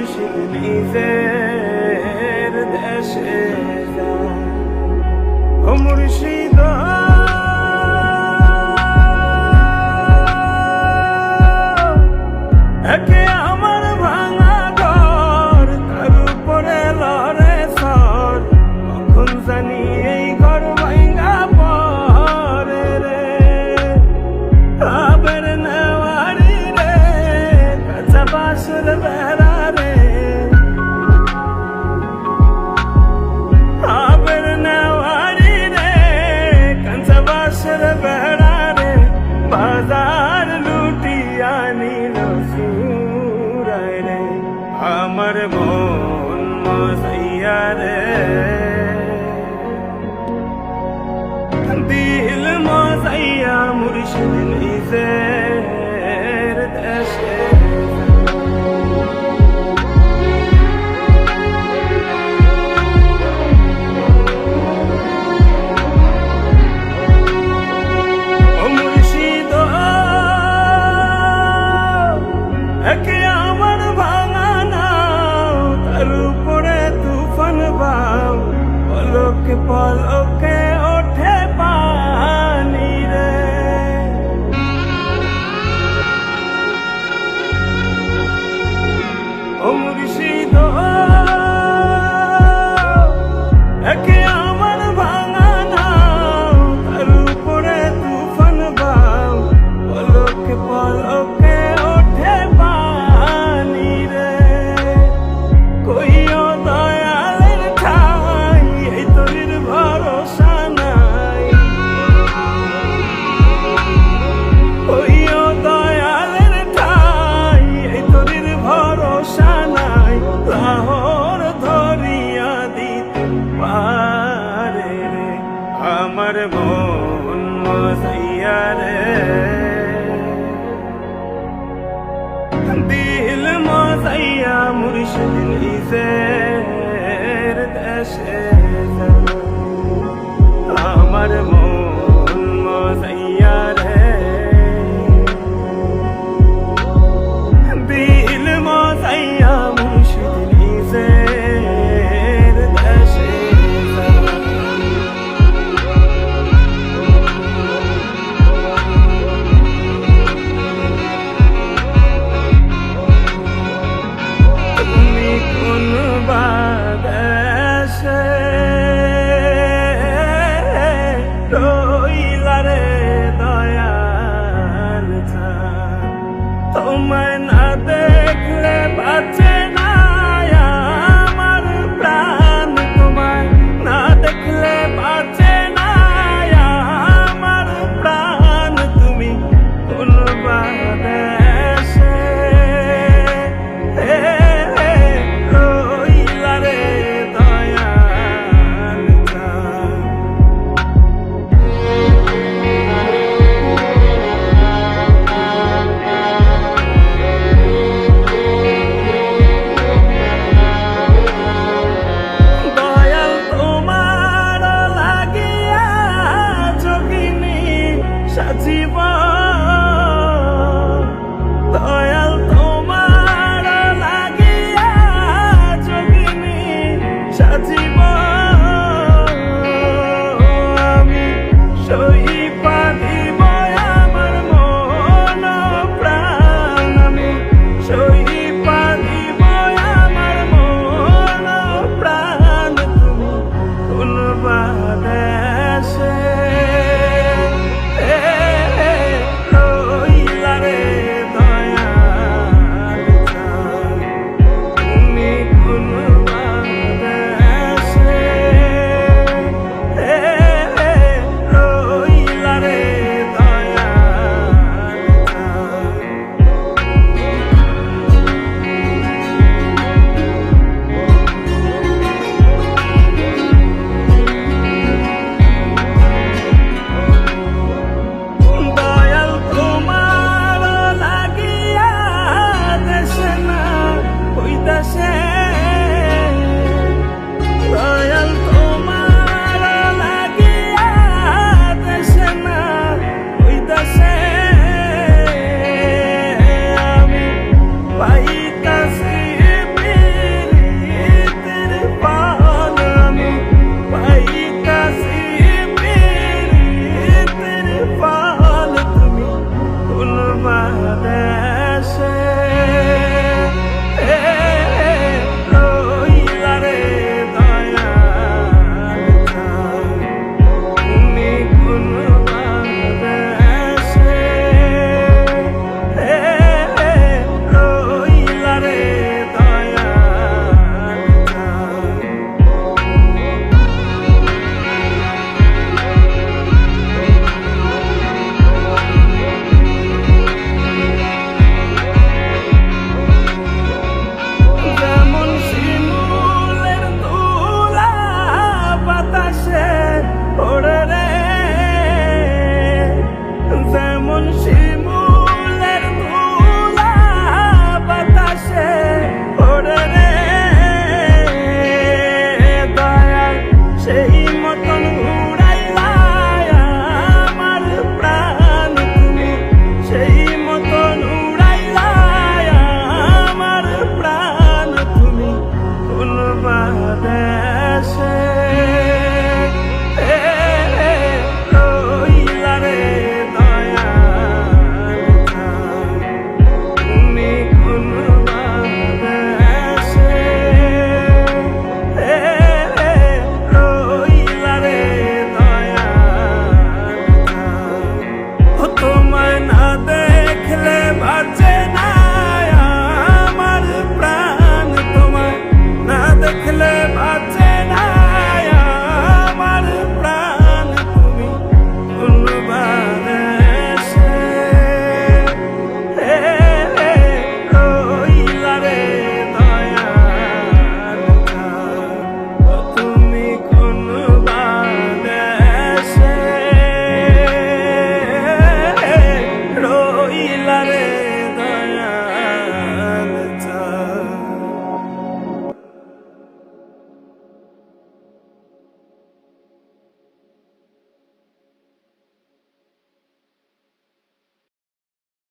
মুর্শিদ নিজের দেশে যায়। ও মুর্শিদ একে আমার ভাঙা ঘর, তার উপরে লড়ে সর, কখন জানি এই ঘর ভাঙা পরে রে। আবার নেওয়ারি রে কাঁচা বাঁশের বেড়া রে, আবার নেওয়ারি রে কাঁচা বাঁশের বেড়া রে, বাজার লুটিয়া নিল সুরায় রে। আমার মন মজাইয়া রে, দিল মজাইয়া মুর্শিদ নিজের দেশে। ও মুর্শিদ একে আমার ভাঙা নাও, তার উপরে তুফান বাও, পলকে পলকে ওঠে পানি রে। ও মুর্শিদ একে আমার ভাঙা নাও, তার উপরে তুফান বাও, পলকে পলকে ওঠে পানি রে। কইও দয়ালের ঠাই, এই তোর ভরসা নাই। কইও দয়ালের ঠাই, এই তোর ভরসা নাই। লাহোর ধরিয়া দিতে পারে রে, আমার মন মজাইয়া রে, দিল মজাইয়া মুর্শিদ নিজে